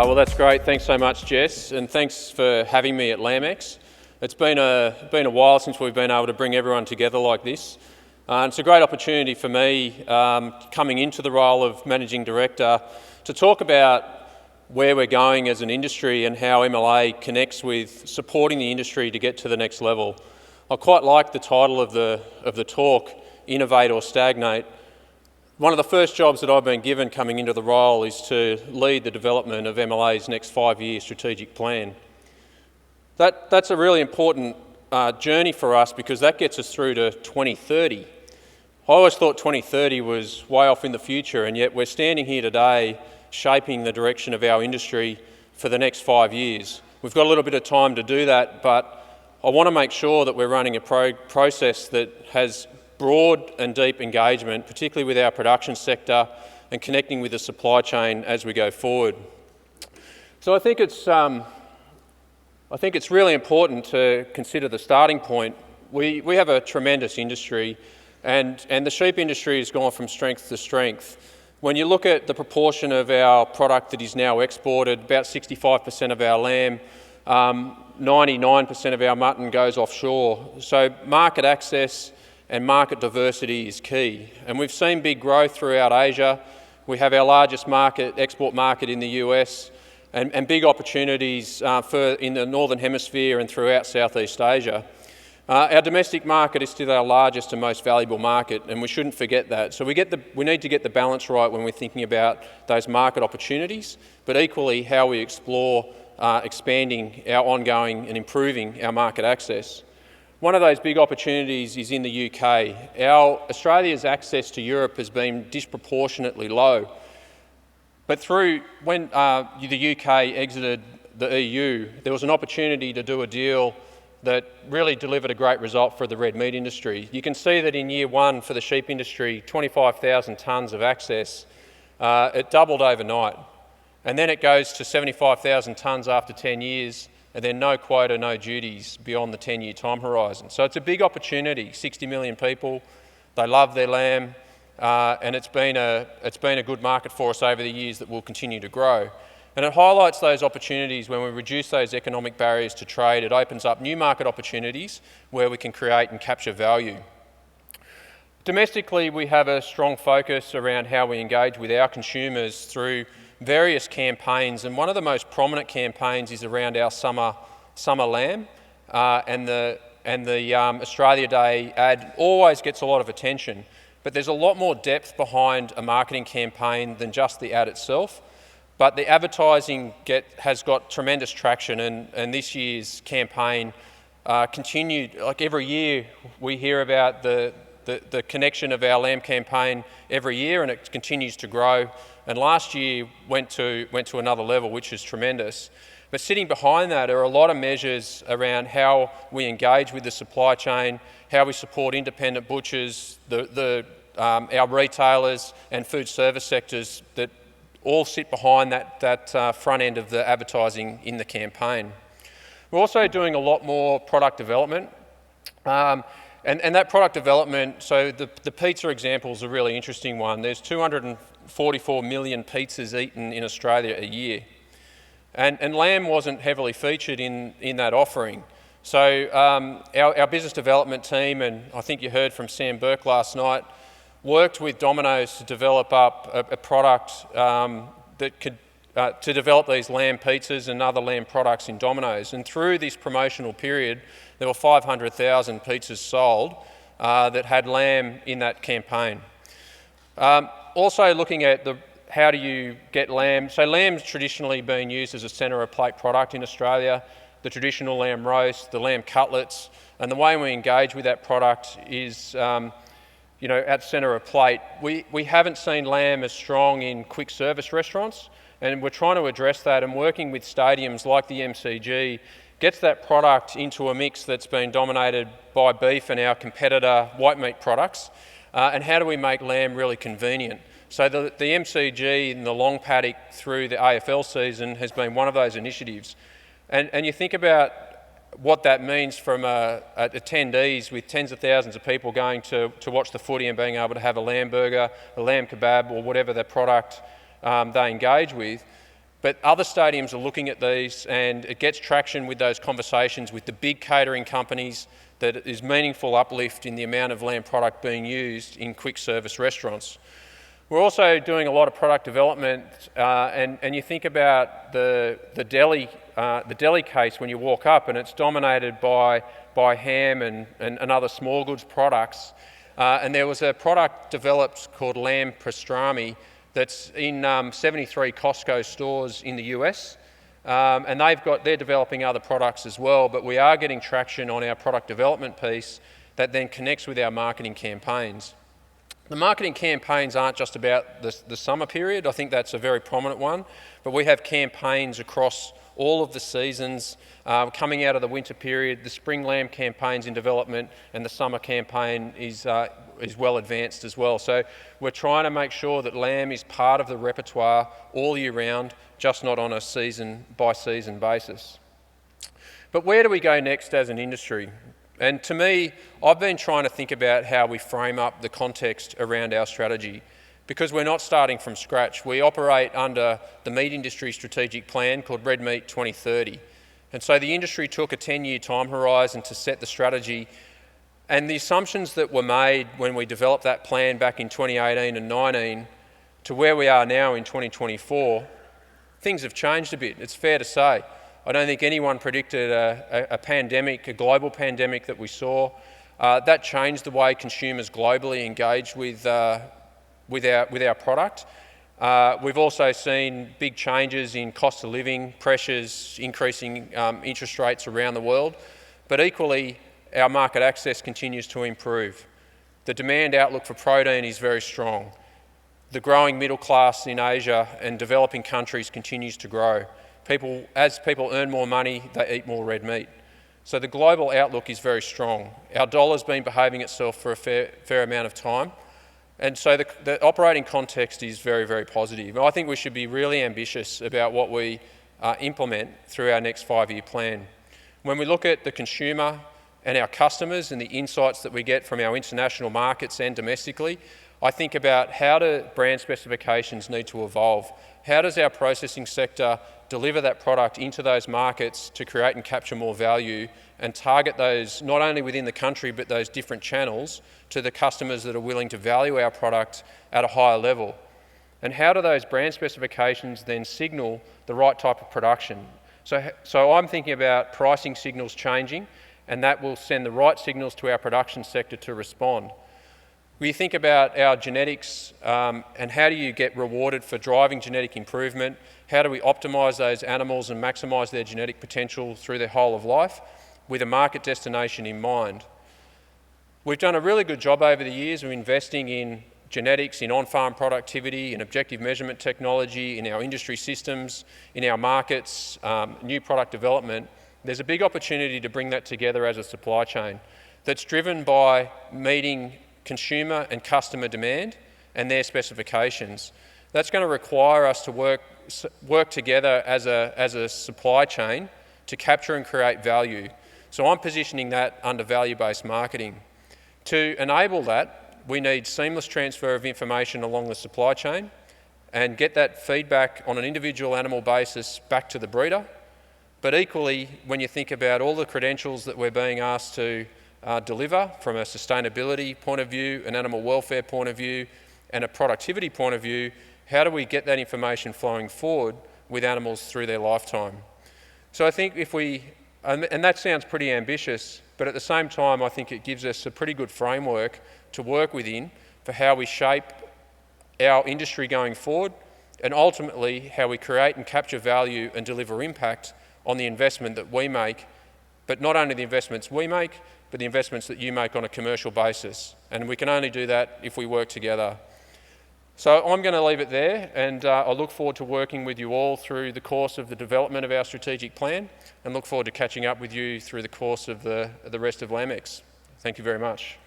Well, that's great. Thanks so much, Jess, and thanks for having me at LambEx. It's been a while since we've been able to bring everyone together like this. It's a great opportunity for me, coming into the role of Managing Director, to talk about where we're going as an industry and how MLA connects with supporting the industry to get to the next level. I quite like the title of the talk, Innovate or Stagnate. One of the first jobs that I've been given coming into the role is to lead the development of MLA's next 5-year strategic plan. That's a really important journey for us because that gets us through to 2030. I always thought 2030 was way off in the future, and yet we're standing here today shaping the direction of our industry for the next 5 years. We've got a little bit of time to do that, but I want to make sure that we're running a process that has broad and deep engagement, particularly with our production sector and connecting with the supply chain as we go forward. So I think it's really important to consider the starting point. We have a tremendous industry, and the sheep industry has gone from strength to strength. When you look at the proportion of our product that is now exported, about 65% of our lamb, 99% of our mutton goes offshore. So market access and market diversity is key. And we've seen big growth throughout Asia. We have our largest export market in the US, and big opportunities in the Northern Hemisphere and throughout Southeast Asia. Our domestic market is still our largest and most valuable market, and we shouldn't forget that. So we need to get the balance right when we're thinking about those market opportunities, but equally how we explore expanding our ongoing and improving our market access. One of those big opportunities is in the UK. Australia's access to Europe has been disproportionately low. But when the UK exited the EU, there was an opportunity to do a deal that really delivered a great result for the red meat industry. You can see that in year one for the sheep industry, 25,000 tonnes of access, it doubled overnight. And then it goes to 75,000 tonnes after 10 years, and then no quota, no duties beyond the 10-year time horizon. So it's a big opportunity, 60 million people, they love their lamb, and it's been a good market for us over the years that will continue to grow. And it highlights those opportunities when we reduce those economic barriers to trade. It opens up new market opportunities where we can create and capture value. Domestically, we have a strong focus around how we engage with our consumers through various campaigns, and one of the most prominent campaigns is around our summer lamb, and the Australia Day ad always gets a lot of attention, but there's a lot more depth behind a marketing campaign than just the ad itself. But the advertising has got tremendous traction, and this year's campaign continued. Like every year, we hear about the connection of our lamb campaign every year, and it continues to grow. And last year went to another level, which is tremendous. But sitting behind that are a lot of measures around how we engage with the supply chain, how we support independent butchers, our retailers and food service sectors that all sit behind that front end of the advertising in the campaign. We're also doing a lot more product development. And that product development, so the pizza example is a really interesting one. There's 244 million pizzas eaten in Australia a year. And lamb wasn't heavily featured in that offering. So our business development team, and I think you heard from Sam Burke last night, worked with Domino's to develop up a product that could to develop these lamb pizzas and other lamb products in Domino's. And through this promotional period, there were 500,000 pizzas sold that had lamb in that campaign. Also looking at how do you get lamb. So lamb's traditionally been used as a centre of plate product in Australia, the traditional lamb roast, the lamb cutlets, and the way we engage with that product is at centre of plate. We haven't seen lamb as strong in quick service restaurants, and we're trying to address that, and working with stadiums like the MCG gets that product into a mix that's been dominated by beef and our competitor white meat products, and how do we make lamb really convenient. So the MCG and the long paddock through the AFL season has been one of those initiatives. And you think about what that means from attendees with tens of thousands of people going to watch the footy and being able to have a lamb burger, a lamb kebab or whatever the product they engage with. But other stadiums are looking at these, and it gets traction with those conversations with the big catering companies that is meaningful uplift in the amount of lamb product being used in quick service restaurants. We're also doing a lot of product development, and you think about the deli case when you walk up, and it's dominated by ham and other small goods products. And there was a product developed called lamb pastrami that's in 73 Costco stores in the US, and they're developing other products as well, but we are getting traction on our product development piece that then connects with our marketing campaigns. The marketing campaigns aren't just about the summer period. I think that's a very prominent one, but we have campaigns across all of the seasons coming out of the winter period. The spring lamb campaign's in development, and the summer campaign is well advanced as well. So we're trying to make sure that lamb is part of the repertoire all year round, just not on a season by season basis. But where do we go next as an industry? And to me, I've been trying to think about how we frame up the context around our strategy, because we're not starting from scratch. We operate under the meat industry strategic plan called Red Meat 2030. And so the industry took a 10-year time horizon to set the strategy, and the assumptions that were made when we developed that plan back in 2018 and 19 to where we are now in 2024, things have changed a bit, it's fair to say. I don't think anyone predicted a pandemic, a global pandemic that we saw. That changed the way consumers globally engaged with our product. We've also seen big changes in cost of living pressures, increasing interest rates around the world, but equally our market access continues to improve. The demand outlook for protein is very strong. The growing middle class in Asia and developing countries continues to grow. As people earn more money, they eat more red meat. So the global outlook is very strong. Our dollar's been behaving itself for a fair amount of time. And so the operating context is very, very positive. I think we should be really ambitious about what we implement through our next 5-year plan. When we look at the consumer and our customers and the insights that we get from our international markets and domestically, I think about how do brand specifications need to evolve? How does our processing sector deliver that product into those markets to create and capture more value and target those not only within the country but those different channels to the customers that are willing to value our product at a higher level? And how do those brand specifications then signal the right type of production? So I'm thinking about pricing signals changing, and that will send the right signals to our production sector to respond. We think about our genetics and how do you get rewarded for driving genetic improvement? How do we optimise those animals and maximise their genetic potential through their whole of life with a market destination in mind? We've done a really good job over the years of investing in genetics, in on-farm productivity, in objective measurement technology, in our industry systems, in our markets, new product development. There's a big opportunity to bring that together as a supply chain that's driven by meeting consumer and customer demand and their specifications. That's going to require us to work together as a supply chain to capture and create value. So I'm positioning that under value-based marketing. To enable that, we need seamless transfer of information along the supply chain and get that feedback on an individual animal basis back to the breeder. But equally, when you think about all the credentials that we're being asked to deliver from a sustainability point of view, an animal welfare point of view, and a productivity point of view, how do we get that information flowing forward with animals through their lifetime? So I think and that sounds pretty ambitious, but at the same time, I think it gives us a pretty good framework to work within for how we shape our industry going forward, and ultimately how we create and capture value and deliver impact on the investment that we make, but not only the investments we make, but the investments that you make on a commercial basis. And we can only do that if we work together. So I'm going to leave it there, and I look forward to working with you all through the course of the development of our strategic plan, and look forward to catching up with you through the course of the rest of LambEx. Thank you very much.